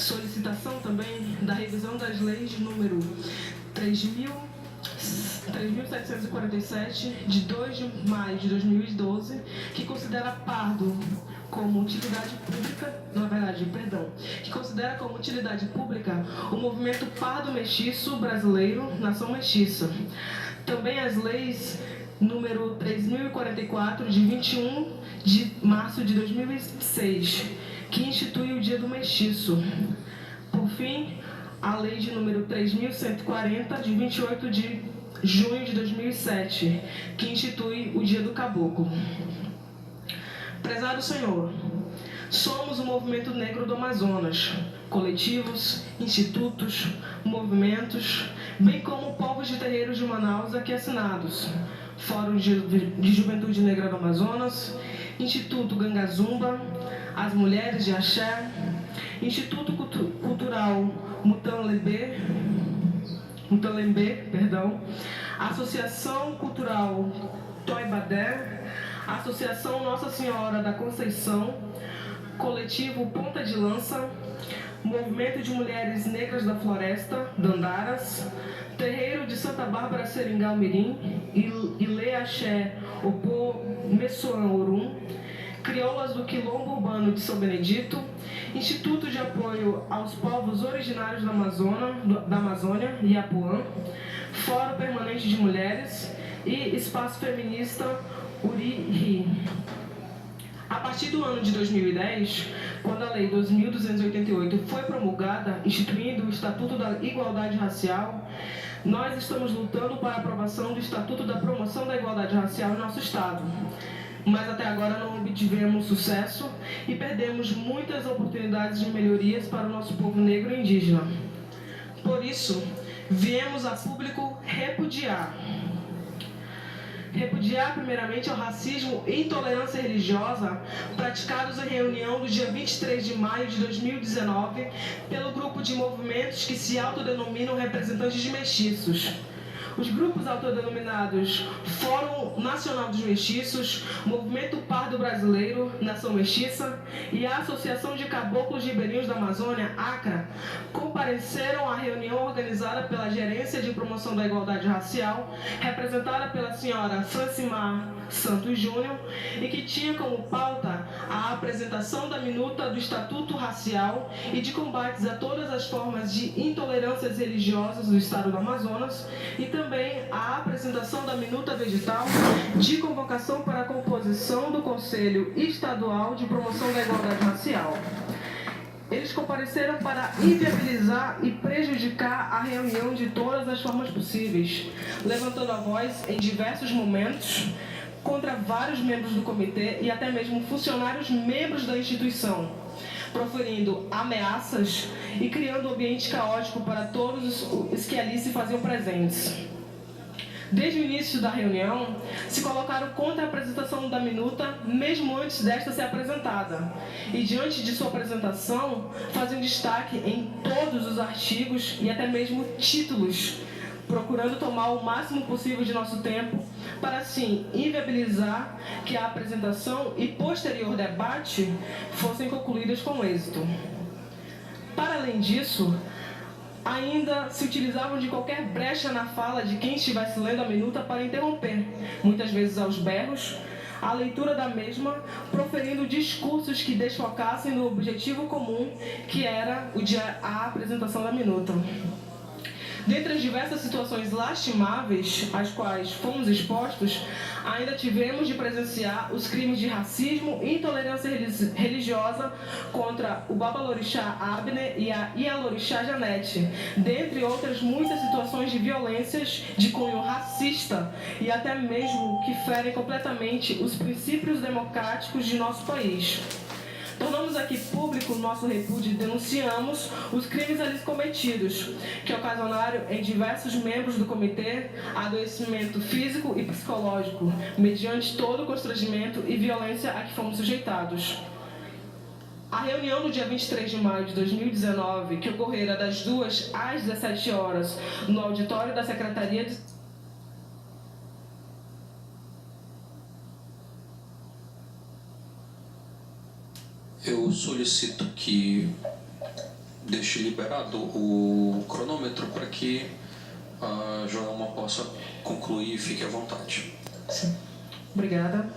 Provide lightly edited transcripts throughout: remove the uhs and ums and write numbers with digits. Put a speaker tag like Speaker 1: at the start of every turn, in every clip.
Speaker 1: solicitação também da revisão das leis de número 3.747, de 2 de maio de 2012, que considera pardo como utilidade pública, que considera como utilidade pública o movimento pardo mestiço brasileiro, Nação Mestiça. Também as leis número 3.044, de 21 de março de 2006, que institui o Dia do Mestiço. Por fim, a lei de número 3.140, de 28 de junho de 2007, que institui o Dia do Caboclo. Prezado Senhor, somos o movimento negro do Amazonas, coletivos, institutos, movimentos, bem como povos de terreiros de Manaus aqui assinados, Fórum de Juventude Negra do Amazonas, Instituto Gangazumba, as Mulheres de Axé, Instituto Cultural Mutanlembe, Associação Cultural Toibadé, Associação Nossa Senhora da Conceição, Coletivo Ponta de Lança, Movimento de Mulheres Negras da Floresta, Dandaras, Terreiro de Santa Bárbara Seringal Mirim, Ilê Axé Opô Messoan Orum, Crioulas do Quilombo Urbano de São Benedito, Instituto de Apoio aos Povos Originários da Amazônia, Iapuã, Fórum Permanente de Mulheres e Espaço Feminista Uri-Ri. A partir do ano de 2010, quando a Lei 2.288 foi promulgada, instituindo o Estatuto da Igualdade Racial, nós estamos lutando para a aprovação do Estatuto da Promoção da Igualdade Racial em nosso Estado. Mas até agora não obtivemos sucesso e perdemos muitas oportunidades de melhorias para o nosso povo negro e indígena. Por isso, viemos a público repudiar primeiramente ao racismo e intolerância religiosa praticados em reunião do dia 23 de maio de 2019 pelo grupo de movimentos que se autodenominam representantes de mestiços. Os grupos autodenominados Fórum Nacional dos Mestiços, Movimento Pardo Brasileiro, Nação Mestiça e a Associação de Caboclos Ribeirinhos da Amazônia, ACRA, compareceram à reunião organizada pela Gerência de Promoção da Igualdade Racial, representada pela senhora Francimar Santos Júnior, e que tinha como pauta a apresentação da minuta do Estatuto Racial e de combates a todas as formas de intolerâncias religiosas do Estado do Amazonas, e também a apresentação da minuta do edital de convocação para a composição do Conselho Estadual de Promoção da Igualdade Racial. Eles compareceram para inviabilizar e prejudicar a reunião de todas as formas possíveis, levantando a voz em diversos momentos contra vários membros do comitê e até mesmo funcionários membros da instituição, proferindo ameaças e criando um ambiente caótico para todos os que ali se faziam presentes. Desde o início da reunião, se colocaram contra a apresentação da minuta, mesmo antes desta ser apresentada. E diante de sua apresentação, faziam destaque em todos os artigos e até mesmo títulos, procurando tomar o máximo possível de nosso tempo para, assim, inviabilizar que a apresentação e posterior debate fossem concluídas com êxito. Para além disso, ainda se utilizavam de qualquer brecha na fala de quem estivesse lendo a minuta para interromper, muitas vezes aos berros, a leitura da mesma, proferindo discursos que desfocassem do objetivo comum, que era a apresentação da minuta. Dentre as diversas situações lastimáveis às quais fomos expostos, ainda tivemos de presenciar os crimes de racismo e intolerância religiosa contra o Babalorixá Abner e a Ialorixá Janete, dentre outras muitas situações de violências de cunho racista e até mesmo que ferem completamente os princípios democráticos de nosso país. Tornamos aqui público o nosso repúdio e denunciamos os crimes ali cometidos, que ocasionaram em diversos membros do comitê adoecimento físico e psicológico, mediante todo o constrangimento e violência a que fomos sujeitados. A reunião do dia 23 de maio de 2019, que ocorrera das 2 às 17 horas no auditório da Secretaria de
Speaker 2: Eu solicito que deixe liberado o cronômetro para que a Joelma possa concluir e fique à vontade.
Speaker 1: Sim. Obrigada.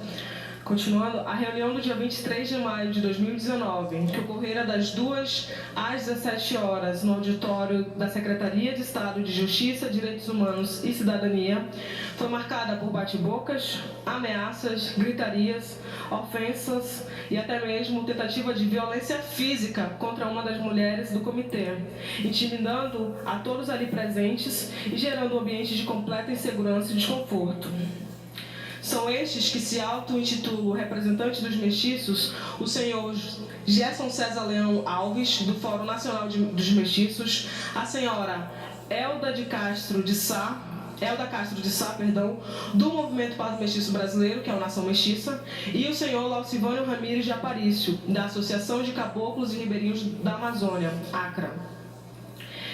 Speaker 1: Continuando, a reunião do dia 23 de maio de 2019, que ocorrera das 2 às 17 horas no auditório da Secretaria de Estado de Justiça, Direitos Humanos e Cidadania, foi marcada por bate-bocas, ameaças, gritarias, ofensas e até mesmo tentativa de violência física contra uma das mulheres do comitê, intimidando a todos ali presentes e gerando um ambiente de completa insegurança e desconforto. São estes que se auto-intitulam representantes dos mestiços, o senhor Gerson César Leão Alves, do Fórum Nacional dos Mestiços, a senhora Elda Castro de Sá, do Movimento para o Mestiço Brasileiro, que é o Nação Mestiça, e o senhor Laucivânio Ramires de Aparício, da Associação de Caboclos e Ribeirinhos da Amazônia, ACRA.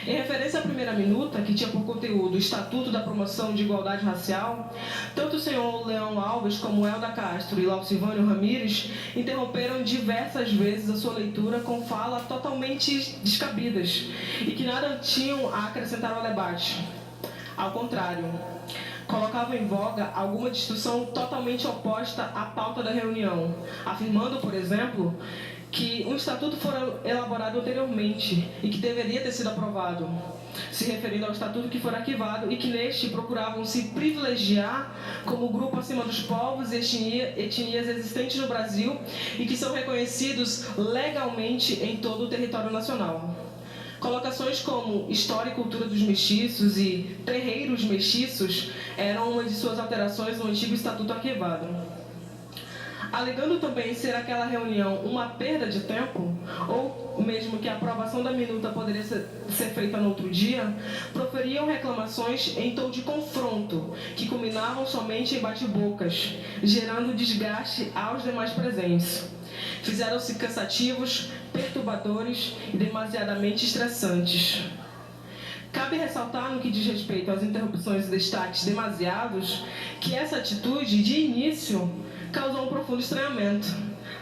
Speaker 1: Em referência à primeira minuta, que tinha por conteúdo o Estatuto da Promoção de Igualdade Racial, tanto o senhor Leão Alves como Elda Castro e Laucivânio Ramires interromperam diversas vezes a sua leitura com falas totalmente descabidas e que nada tinham a acrescentar ao debate. Ao contrário, colocavam em voga alguma discussão totalmente oposta à pauta da reunião, afirmando, por exemplo, que um estatuto fora elaborado anteriormente e que deveria ter sido aprovado, se referindo ao estatuto que foi arquivado e que neste procuravam se privilegiar como grupo acima dos povos e etnias existentes no Brasil e que são reconhecidos legalmente em todo o território nacional. Colocações como História e Cultura dos Mestiços e Terreiros Mestiços eram uma de suas alterações no antigo estatuto arquivado. Alegando também ser aquela reunião uma perda de tempo, ou mesmo que a aprovação da minuta poderia ser feita no outro dia, proferiam reclamações em tom de confronto, que culminavam somente em bate-bocas, gerando desgaste aos demais presentes. Fizeram-se cansativos, perturbadores e demasiadamente estressantes. Cabe ressaltar, no que diz respeito às interrupções e destaques demasiados, que essa atitude, de início, causou um profundo estranhamento.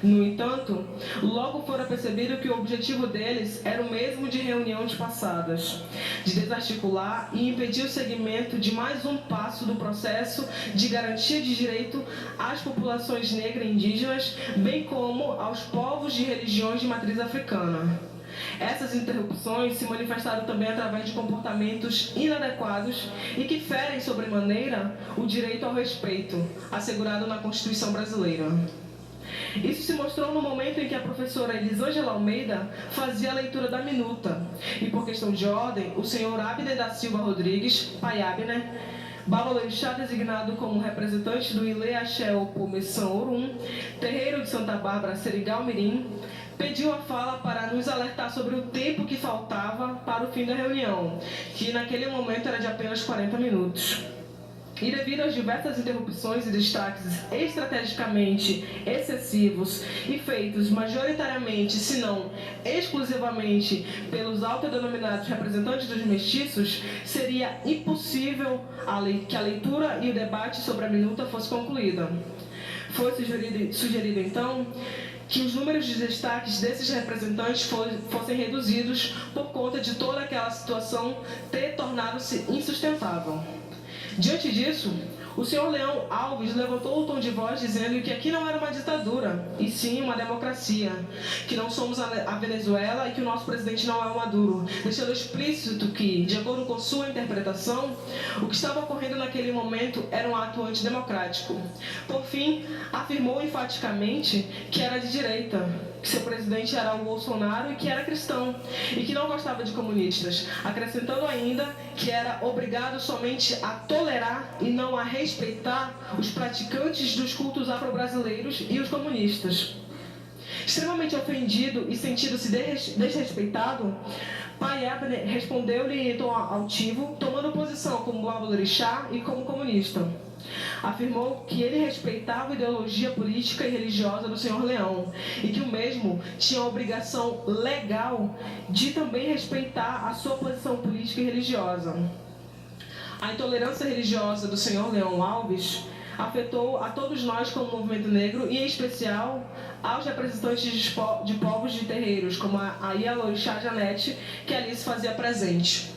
Speaker 1: No entanto, logo fora percebido que o objetivo deles era o mesmo de reuniões passadas, de desarticular e impedir o seguimento de mais um passo do processo de garantia de direito às populações negras e indígenas, bem como aos povos de religiões de matriz africana. Essas interrupções se manifestaram também através de comportamentos inadequados e que ferem sobremaneira o direito ao respeito, assegurado na Constituição brasileira. Isso se mostrou no momento em que a professora Elisângela Almeida fazia a leitura da minuta, e por questão de ordem, o senhor Abner da Silva Rodrigues, pai Abner, Babalorixá designado como representante do Ilê Axé Opô Messão Orum, terreiro de Santa Bárbara, Seringal Mirim, pediu a fala para nos alertar sobre o tempo que faltava para o fim da reunião, que naquele momento era de apenas 40 minutos. E devido às diversas interrupções e destaques estrategicamente excessivos e feitos majoritariamente, se não exclusivamente, pelos autodenominados representantes dos mestiços, seria impossível que a leitura e o debate sobre a minuta fosse concluída. Foi sugerido então, que os números de destaques desses representantes fossem reduzidos por conta de toda aquela situação ter tornado-se insustentável. Diante disso, o senhor Leão Alves levantou o tom de voz dizendo que aqui não era uma ditadura, e sim uma democracia, que não somos a Venezuela e que o nosso presidente não é o Maduro, deixando explícito que, de acordo com sua interpretação, o que estava ocorrendo naquele momento era um ato antidemocrático. Por fim, afirmou enfaticamente que era de direita, que seu presidente era o Bolsonaro e que era cristão, e que não gostava de comunistas, acrescentando ainda que era obrigado somente a tolerar e não a respeitar os praticantes dos cultos afro-brasileiros e os comunistas. Extremamente ofendido e sentindo-se desrespeitado, pai Abner respondeu-lhe em tom altivo, tomando posição como babalorixá e como comunista. Afirmou que ele respeitava a ideologia política e religiosa do senhor Leão e que o mesmo tinha a obrigação legal de também respeitar a sua posição política e religiosa. A intolerância religiosa do senhor Leão Alves afetou a todos nós como movimento negro e, em especial, aos representantes de povos de terreiros, como a Ialorixá Janete, que ali se fazia presente.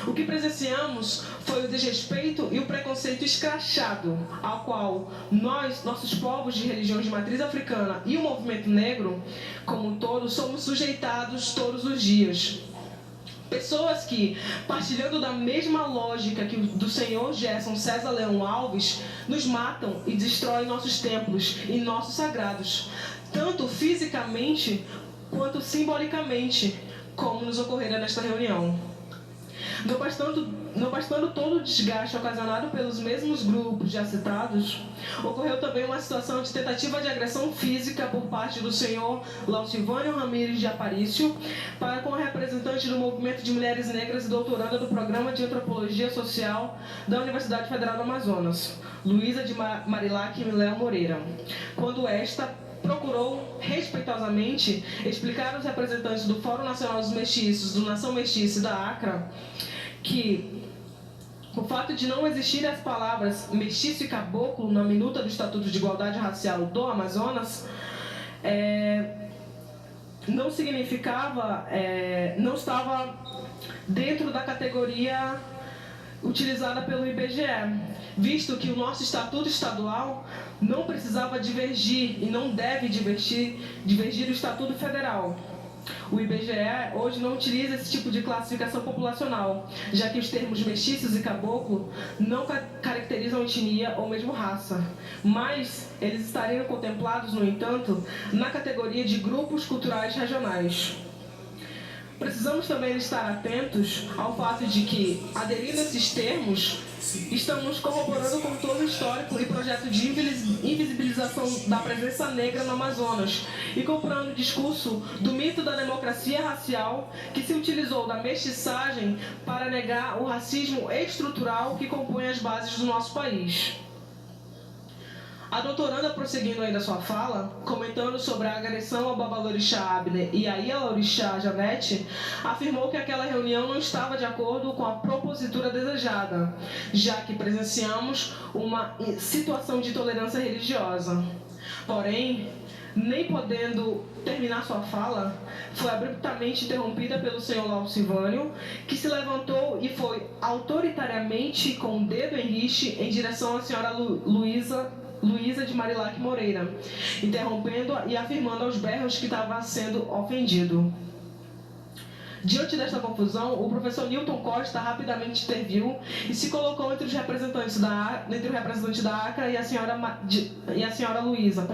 Speaker 1: O que presenciamos foi o desrespeito e o preconceito escrachado, ao qual nossos povos de religiões de matriz africana e o movimento negro, como um todo, somos sujeitados todos os dias. Pessoas que, partilhando da mesma lógica que do senhor Gerson César Leão Alves, nos matam e destroem nossos templos e nossos sagrados, tanto fisicamente quanto simbolicamente, como nos ocorrera nesta reunião. Não bastando todo o desgaste ocasionado pelos mesmos grupos já citados, ocorreu também uma situação de tentativa de agressão física por parte do senhor Laucivânio Ramires de Aparício para com a representante do Movimento de Mulheres Negras e doutoranda do Programa de Antropologia Social da Universidade Federal do Amazonas, Luísa de Marilac Miléo Moreira, quando esta procurou respeitosamente explicar aos representantes do Fórum Nacional dos Mestiços, do Nação Mestiça e da ACRA, que o fato de não existirem as palavras mestiço e caboclo na minuta do Estatuto de Igualdade Racial do Amazonas não significava, não estava dentro da categoria utilizada pelo IBGE, visto que o nosso Estatuto Estadual não precisava divergir e não deve divergir do Estatuto Federal. O IBGE hoje não utiliza esse tipo de classificação populacional, já que os termos mestiços e caboclo não caracterizam etnia ou mesmo raça, mas eles estariam contemplados, no entanto, na categoria de grupos culturais regionais. Precisamos também estar atentos ao fato de que, aderindo a esses termos, estamos corroborando com todo o histórico e projeto de invisibilização da presença negra no Amazonas e comprando o discurso do mito da democracia racial que se utilizou da mestiçagem para negar o racismo estrutural que compõe as bases do nosso país. A doutoranda, prosseguindo ainda sua fala, comentando sobre a agressão ao Babalorixá Abner e a Ialorixá Janete, afirmou que aquela reunião não estava de acordo com a propositura desejada, já que presenciamos uma situação de intolerância religiosa. Porém, nem podendo terminar sua fala, foi abruptamente interrompida pelo senhor Laucivânio, que se levantou e foi autoritariamente com o dedo em riste em direção à senhora Luísa de Marilac Moreira, interrompendo e afirmando aos berros que estava sendo ofendido. Diante desta confusão, o professor Newton Costa rapidamente interviu e se colocou entre o representante da ACRA e a senhora Luísa,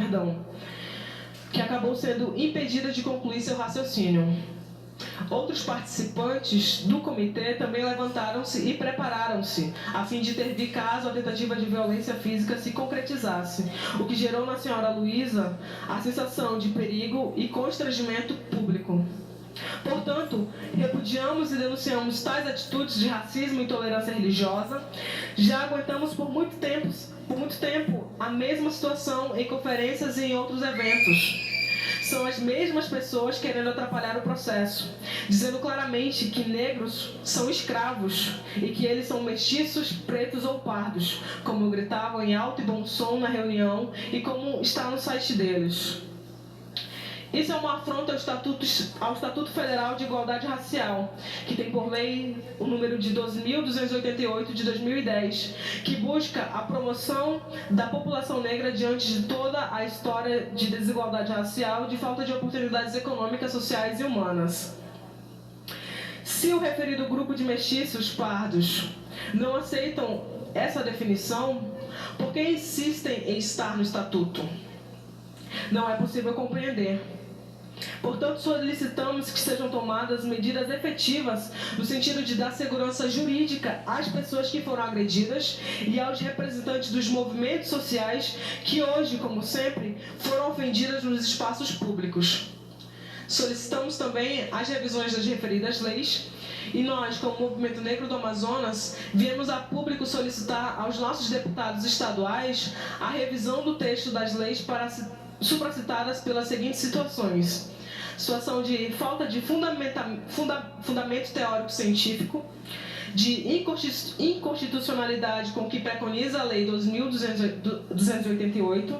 Speaker 1: que acabou sendo impedida de concluir seu raciocínio. Outros participantes do comitê também levantaram-se e prepararam-se, a fim de intervir caso a tentativa de violência física se concretizasse, o que gerou na senhora Luísa a sensação de perigo e constrangimento público. Portanto, repudiamos e denunciamos tais atitudes de racismo e intolerância religiosa. Já aguentamos por muito tempo a mesma situação em conferências e em outros eventos. São as mesmas pessoas querendo atrapalhar o processo, dizendo claramente que negros são escravos e que eles são mestiços, pretos ou pardos, como gritavam em alto e bom som na reunião e como está no site deles. Isso é uma afronta ao Estatuto Federal de Igualdade Racial, que tem por lei o número de 12.288 de 2010, que busca a promoção da população negra diante de toda a história de desigualdade racial e de falta de oportunidades econômicas, sociais e humanas. Se o referido grupo de mestiços pardos não aceitam essa definição, por que insistem em estar no Estatuto? Não é possível compreender. Portanto, solicitamos que sejam tomadas medidas efetivas no sentido de dar segurança jurídica às pessoas que foram agredidas e aos representantes dos movimentos sociais que hoje, como sempre, foram ofendidas nos espaços públicos. Solicitamos também as revisões das referidas leis e nós, como Movimento Negro do Amazonas, viemos a público solicitar aos nossos deputados estaduais a revisão do texto das leis supracitadas pelas seguintes situações. situação de falta de fundamento teórico-científico, de inconstitucionalidade com que preconiza a Lei 2.288,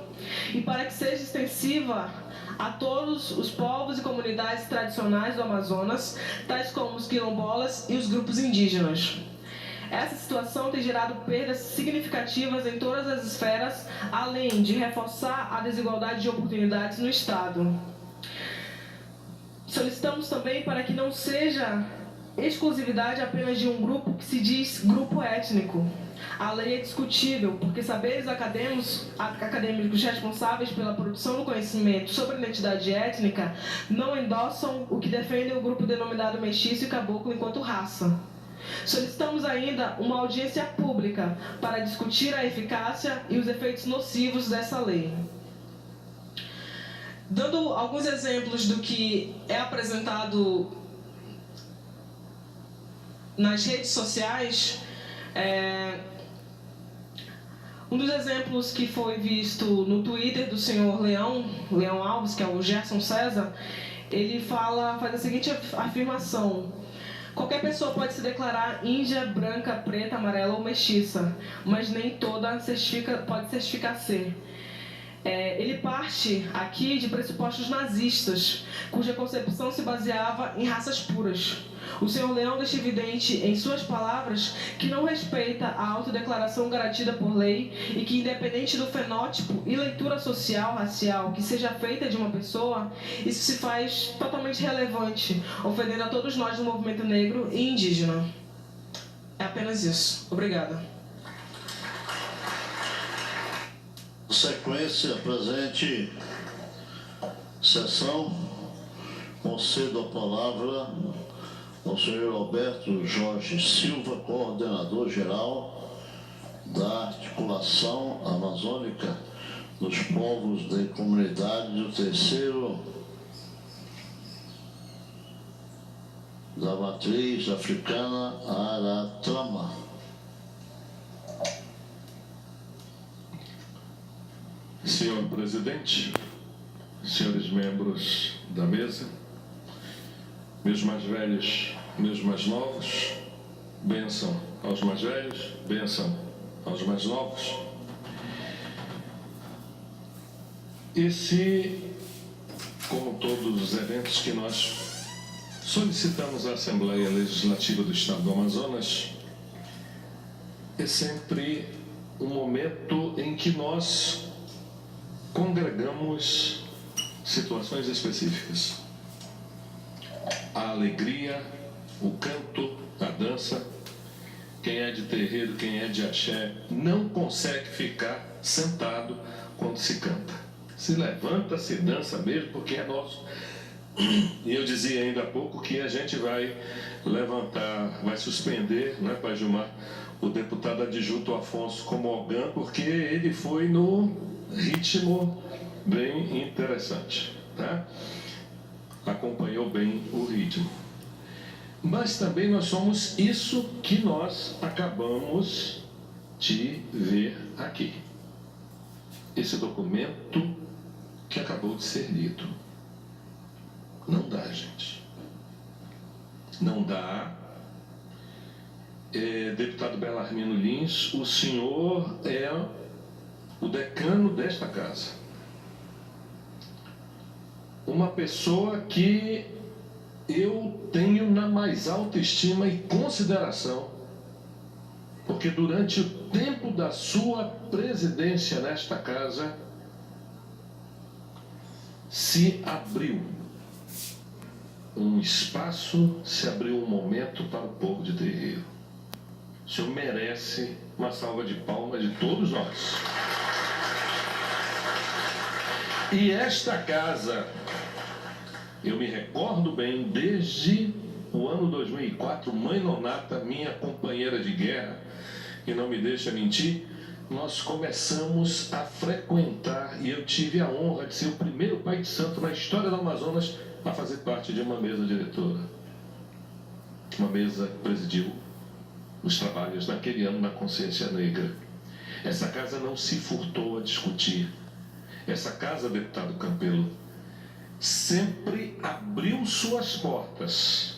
Speaker 1: e para que seja extensiva a todos os povos e comunidades tradicionais do Amazonas, tais como os quilombolas e os grupos indígenas. Essa situação tem gerado perdas significativas em todas as esferas, além de reforçar a desigualdade de oportunidades no Estado. Solicitamos também para que não seja exclusividade apenas de um grupo que se diz grupo étnico. A lei é discutível, porque saberes acadêmicos responsáveis pela produção do conhecimento sobre a identidade étnica não endossam o que defendem o grupo denominado mestiço e caboclo enquanto raça. Solicitamos ainda uma audiência pública para discutir a eficácia e os efeitos nocivos dessa lei. Dando alguns exemplos do que é apresentado nas redes sociais, um dos exemplos que foi visto no Twitter do senhor Leão Alves, que é o Gerson César, ele faz a seguinte afirmação: qualquer pessoa pode se declarar índia, branca, preta, amarela ou mestiça, mas nem toda pode certificar ser. Ele parte aqui de pressupostos nazistas, cuja concepção se baseava em raças puras. O senhor Leão deixa evidente em suas palavras que não respeita a autodeclaração garantida por lei e que, independente do fenótipo e leitura social, racial, que seja feita de uma pessoa, isso se faz totalmente relevante, ofendendo a todos nós do movimento negro e indígena. É apenas isso. Obrigada.
Speaker 3: Sequência, presente sessão, concedo a palavra ao senhor Alberto Jorge Silva, coordenador geral da Articulação Amazônica dos Povos de Comunidade do Terceiro da Matriz Africana Aratrama.
Speaker 4: Senhor presidente, senhores membros da mesa, meus mais velhos, meus mais novos, bênção aos mais velhos, bênção aos mais novos. Esse, como todos os eventos que nós solicitamos à Assembleia Legislativa do Estado do Amazonas, é sempre um momento em que nós congregamos situações específicas. A alegria, o canto, a dança. Quem é de terreiro, quem é de axé, não consegue ficar sentado quando se canta. Se levanta, se dança mesmo, porque é nosso. E eu dizia ainda há pouco que a gente vai levantar, vai suspender, não é, Pai Gilmar, o deputado adjunto Afonso Comogã, porque ele foi no ritmo bem interessante, tá? Acompanhou bem o ritmo. Mas também nós somos isso que nós acabamos de ver aqui. Esse documento que acabou de ser lido. Não dá, gente. Não dá. Deputado Belarmino Lins, o senhor é o decano desta casa. Uma pessoa que eu tenho na mais alta estima e consideração, porque durante o tempo da sua presidência nesta casa, se abriu um espaço, se abriu um momento para o povo de terreiro. O senhor merece uma salva de palmas de todos nós. E esta casa, eu me recordo bem, desde o ano 2004, Mãe Nonata, minha companheira de guerra, que não me deixa mentir, nós começamos a frequentar, e eu tive a honra de ser o primeiro pai de santo na história do Amazonas a fazer parte de uma mesa diretora. Uma mesa que presidiu os trabalhos naquele ano na consciência negra. Essa casa não se furtou a discutir. Essa casa, deputado Campelo, sempre abriu suas portas.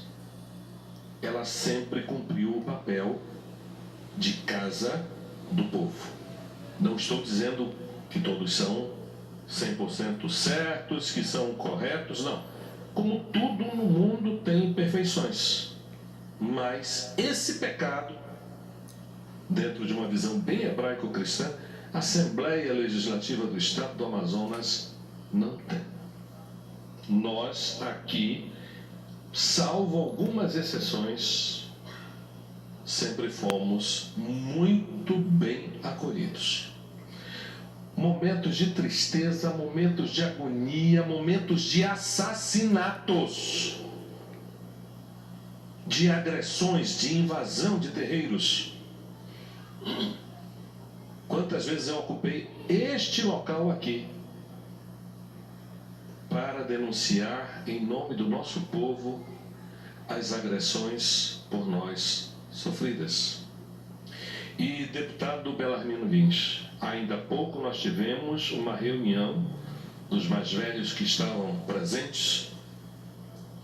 Speaker 4: Ela sempre cumpriu o papel de casa do povo. Não estou dizendo que todos são 100% certos, que são corretos, não. Como tudo no mundo tem imperfeições. Mas esse pecado, dentro de uma visão bem hebraico-cristã, a Assembleia Legislativa do Estado do Amazonas não tem. Nós aqui, salvo algumas exceções, sempre fomos muito bem acolhidos. Momentos de tristeza, momentos de agonia, momentos de assassinatos, de agressões, de invasão de terreiros. Quantas vezes eu ocupei este local aqui para denunciar em nome do nosso povo as agressões por nós sofridas. E deputado Belarmino Lins, ainda há pouco nós tivemos uma reunião dos mais velhos que estavam presentes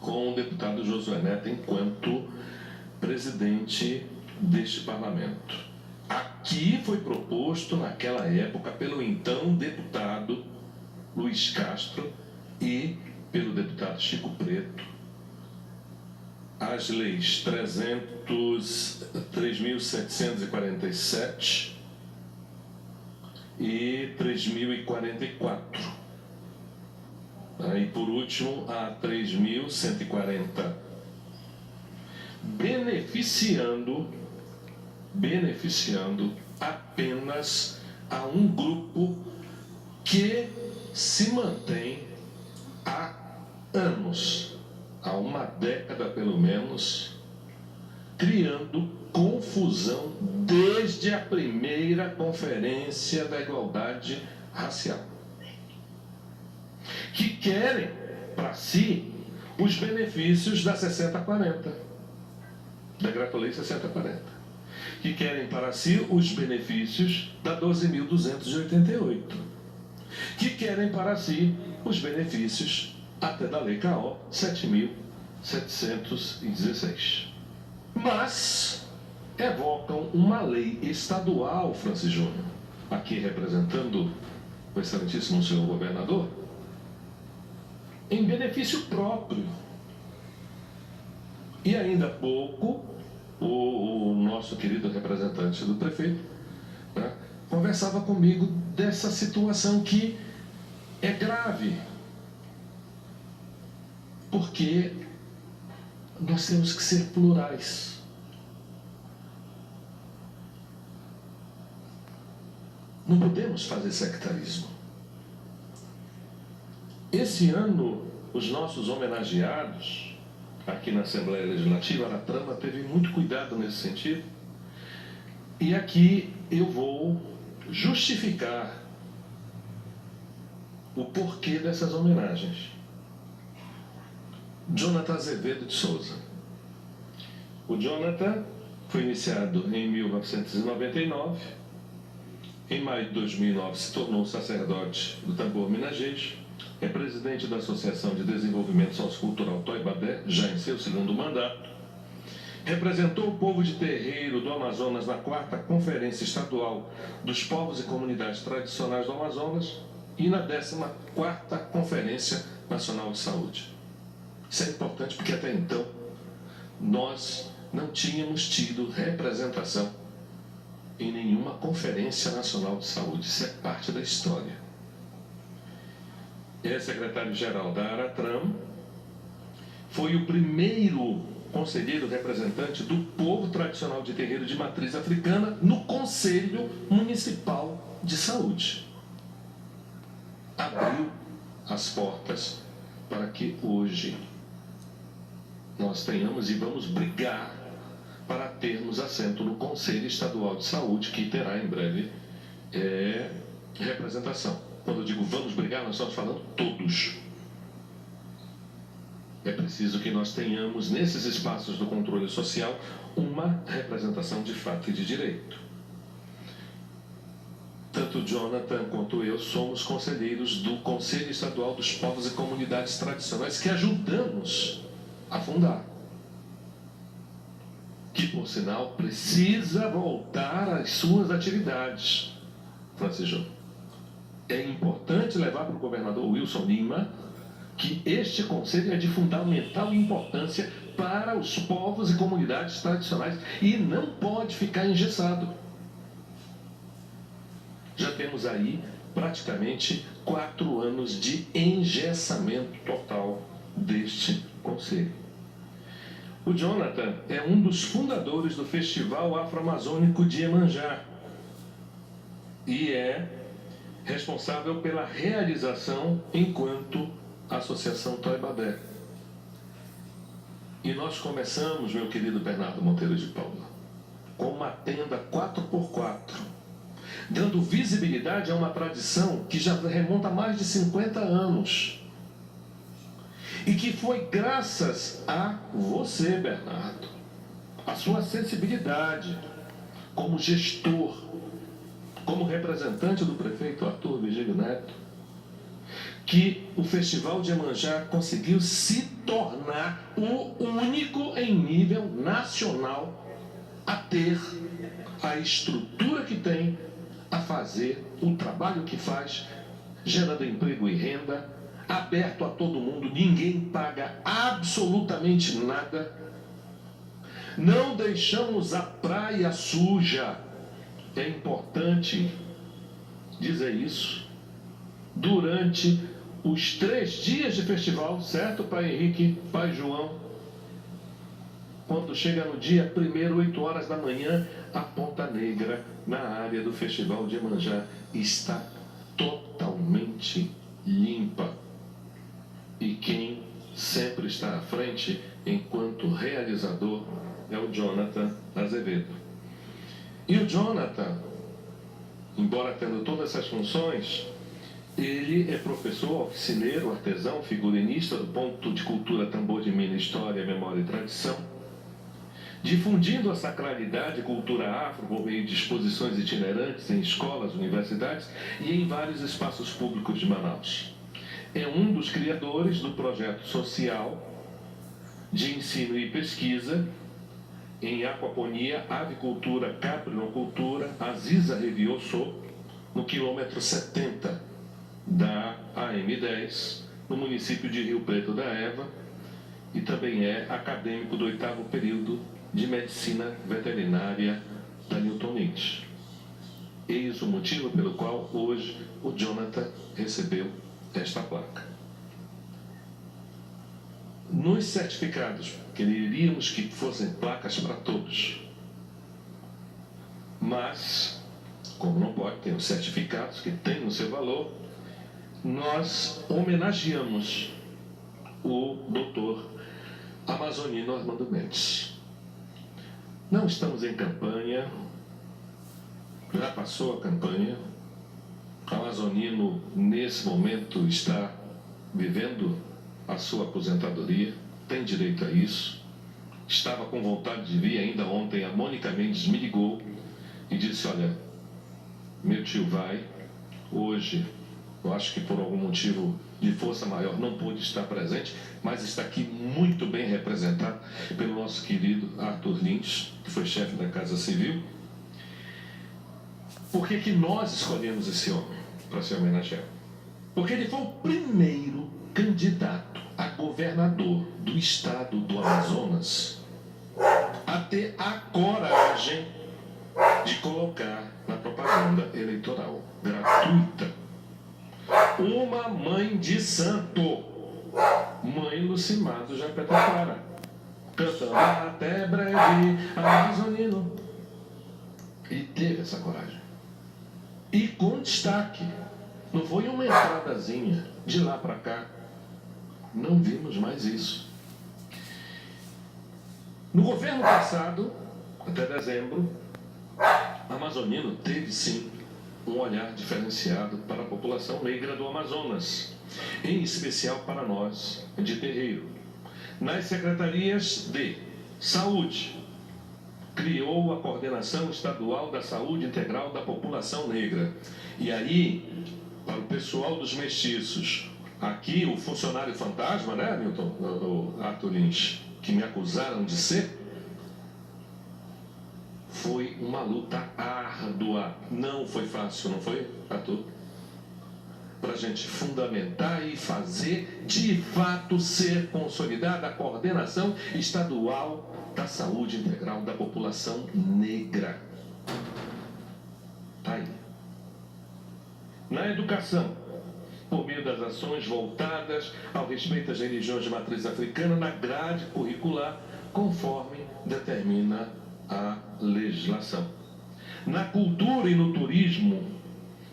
Speaker 4: com o deputado Josué Neto enquanto presidente deste parlamento. Aqui foi proposto naquela época pelo então deputado Luiz Castro e pelo deputado Chico Preto as leis 3.747 e 3.044. E por último, a 3.140, beneficiando apenas a um grupo que se mantém há anos, há uma década pelo menos, criando confusão desde a primeira Conferência da Igualdade Racial, que querem para si os benefícios da 6040, Decreto-Lei 6040, que querem para si os benefícios da 12.288, que querem para si os benefícios até da Lei KO 7.716. Mas evocam uma lei estadual, Francis Júnior, aqui representando o excelentíssimo senhor governador, em benefício próprio. E ainda há pouco, o nosso querido representante do prefeito, né, conversava comigo dessa situação que é grave, porque nós temos que ser plurais. Não podemos fazer sectarismo. Esse ano, os nossos homenageados aqui na Assembleia Legislativa, a Trama teve muito cuidado nesse sentido. E aqui eu vou justificar o porquê dessas homenagens. Jonathan Azevedo de Souza. O Jonathan foi iniciado em 1999. Em maio de 2009 se tornou sacerdote do Tambor Minajeje. É presidente da Associação de Desenvolvimento Sociocultural Toibadé, já em seu segundo mandato. Representou o povo de terreiro do Amazonas na 4ª Conferência Estadual dos Povos e Comunidades Tradicionais do Amazonas e na 14ª Conferência Nacional de Saúde. Isso é importante porque até então nós não tínhamos tido representação em nenhuma Conferência Nacional de Saúde. Isso é parte da história. É secretário-geral da Aratram, foi o primeiro conselheiro representante do povo tradicional de terreiro de matriz africana no Conselho Municipal de Saúde. Abriu as portas para que hoje nós tenhamos e vamos brigar para termos assento no Conselho Estadual de Saúde, que terá em breve representação. Quando eu digo vamos brigar, nós estamos falando todos. É preciso que nós tenhamos, nesses espaços do controle social, uma representação de fato e de direito. tanto o Jonathan quanto eu somos conselheiros do Conselho Estadual dos Povos e Comunidades Tradicionais, que ajudamos a fundar. Que, por sinal, precisa voltar às suas atividades. Francisco, é importante levar para o governador Wilson Lima que este conselho é de fundamental importância para os povos e comunidades tradicionais e não pode ficar engessado. Já temos aí praticamente 4 anos de engessamento total deste conselho. O Jonathan é um dos fundadores do Festival Afro-Amazônico de Iemanjá e é responsável pela realização enquanto Associação Toibabé. E nós começamos, meu querido Bernardo Monteiro de Paula, com uma tenda 4x4, dando visibilidade a uma tradição que já remonta a mais de 50 anos. E que foi graças a você, Bernardo, a sua sensibilidade como gestor, como representante do prefeito Arthur Virgílio Neto, que o Festival de Iemanjá conseguiu se tornar o único em nível nacional a ter a estrutura que tem, a fazer o trabalho que faz, gerando emprego e renda, aberto a todo mundo, ninguém paga absolutamente nada. Não deixamos a praia suja. É importante dizer isso. Durante os 3 dias de festival, certo, Pai Henrique, Pai João? Quando chega no dia 1º, 8 horas da manhã, a Ponta Negra, na área do Festival de Iemanjá, está totalmente limpa. E quem sempre está à frente, enquanto realizador, é o Jonathan Azevedo. E o Jonathan, embora tendo todas essas funções, ele é professor, oficineiro, artesão, figurinista do Ponto de Cultura Tambor de Minas, História, Memória e Tradição, difundindo a sacralidade e cultura afro por meio de exposições itinerantes em escolas, universidades e em vários espaços públicos de Manaus. É um dos criadores do projeto social de ensino e pesquisa em aquaponia, avicultura, caprinocultura, Aziza Revioso, no quilômetro 70 da AM10, no município de Rio Preto da Eva, e também é acadêmico do 8º período de Medicina Veterinária da Newton Nietzsche. Eis o motivo pelo qual hoje o Jonathan recebeu esta placa. Nos certificados, queríamos que fossem placas para todos. Mas, como não pode, tem os certificados que têm o seu valor, nós homenageamos o doutor Amazonino Armando Mendes. Não estamos em campanha, já passou a campanha. Amazonino, nesse momento, está vivendo a sua aposentadoria, tem direito a isso. Estava com vontade de vir ainda ontem. A Mônica Mendes me ligou e disse: olha, meu tio vai, hoje, eu acho que por algum motivo de força maior não pôde estar presente, mas está aqui muito bem representado pelo nosso querido Arthur Lins, que foi chefe da Casa Civil. Por que nós escolhemos esse homem para ser homenageado? Porque ele foi o primeiro candidato a governador do estado do Amazonas a ter a coragem de colocar na propaganda eleitoral gratuita uma mãe de santo, Mãe Lucimar do Japetaclara, cantando até breve, Amazonino. Ele teve essa coragem. E com destaque. Não foi uma entradazinha de lá para cá. Não vimos mais isso. No governo passado, até dezembro, Amazonino teve sim um olhar diferenciado para a população negra do Amazonas, em especial para nós de terreiro. Nas secretarias de saúde, criou a Coordenação Estadual da Saúde Integral da População Negra. E aí, para o pessoal dos mestiços, aqui o funcionário fantasma, né, Milton, o Arthur Lins, que me acusaram de ser, foi uma luta árdua. Não foi fácil, não foi, Arthur? Para a gente fundamentar e fazer, de fato, ser consolidada a Coordenação Estadual da Saúde Integral da População Negra. Tá aí. Na educação, por meio das ações voltadas ao respeito às religiões de matriz africana na grade curricular, conforme determina a legislação. Na cultura e no turismo,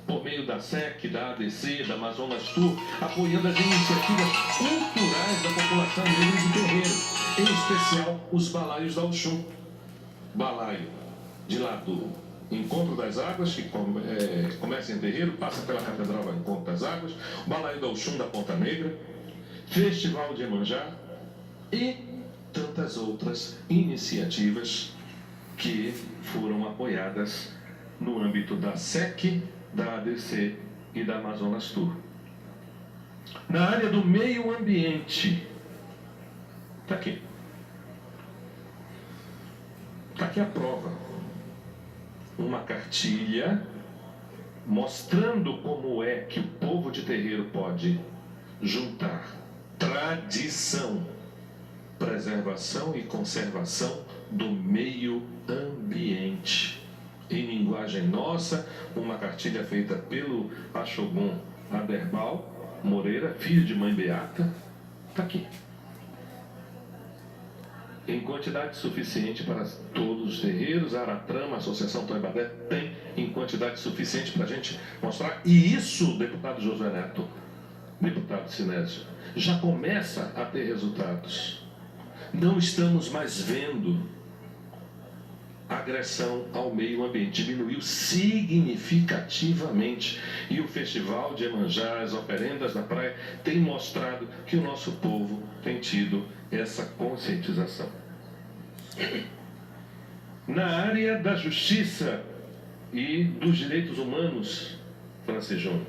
Speaker 4: por meio da SEC, da ADC, da Amazonas Tour, apoiando as iniciativas culturais da população negra de terreiro, em especial os balaios da Oxum. Balaio de lá do Encontro das Águas, que começa em terreiro, passa pela Catedral do Encontro das Águas, o balaio da Oxum da Ponta Negra, Festival de Iemanjá e tantas outras iniciativas que foram apoiadas no âmbito da SEC, da ADC e da Amazonas Tour. Na área do meio ambiente, está aqui. Está aqui a prova. Uma cartilha mostrando como é que o povo de terreiro pode juntar tradição, preservação e conservação do meio ambiente. Em linguagem nossa, uma cartilha feita pelo Axogun Aderbal Moreira, filho de mãe Beata, está aqui. Em quantidade suficiente para todos os terreiros, a Aratrama, a Associação Toibadé, tem em quantidade suficiente para a gente mostrar. E isso, deputado Josué Neto, deputado Sinésio, já começa a ter resultados. Não estamos mais vendo agressão ao meio ambiente, diminuiu significativamente. E o Festival de Iemanjá, as oferendas da praia, tem mostrado que o nosso povo tem tido essa conscientização. Na área da justiça e dos direitos humanos, Francis Júnior,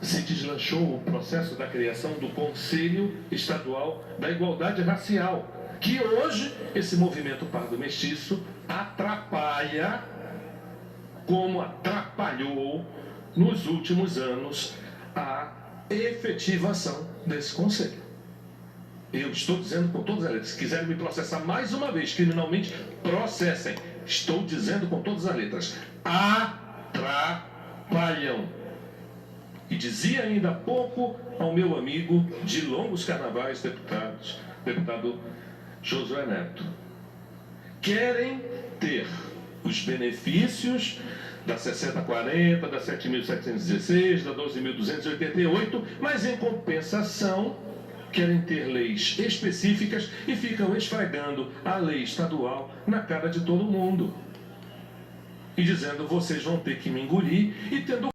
Speaker 4: se deslanchou o processo da criação do Conselho Estadual da Igualdade Racial, que hoje esse movimento pardo-mestiço atrapalha, como atrapalhou nos últimos anos a efetivação desse conselho. Eu estou dizendo com todas as letras, se quiserem me processar mais uma vez criminalmente, processem. Estou dizendo com todas as letras, atrapalham. E dizia ainda há pouco ao meu amigo de longos carnavais, deputado Josué Neto, querem ter os benefícios da 6040, da 7.716, da 12.288, mas em compensação querem ter leis específicas e ficam esfregando a lei estadual na cara de todo mundo. E dizendo, vocês vão ter que me engolir, e tendo